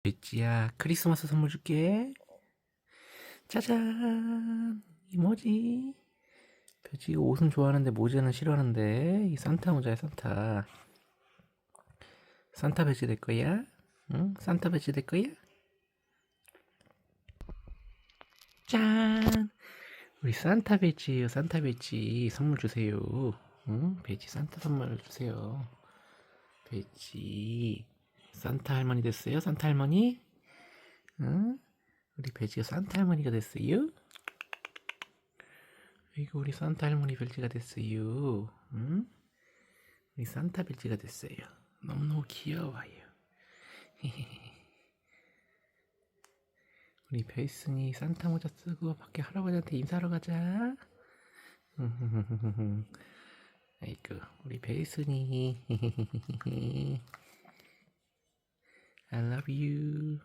배지야, 크리스마스 선물 줄게. 짜잔! 이 뭐지? 배지 옷은 좋아하는데 모자는 싫어하는데. 이 산타 모자야, 산타. 산타 배지 될 거야? 응? 산타 배지 될 거야? 짠! 우리 산타 배지예요, 산타 배지. 선물 주세요. 응? 배지 산타 선물 주세요. 배지. 산타 할머니 됐어요? 산타 할머니? 응? 우리 배지가 산타 할머니가 됐어요? 이거 우리 산타 할머니 별지가 됐어요. 응? 우리 산타 별지가 됐어요. 너무너무 귀여워요. 우리 베이슨이 산타 모자 쓰고 밖에 할아버지한테 인사하러 가자. 아이고, 우리 베이슨이 I love you.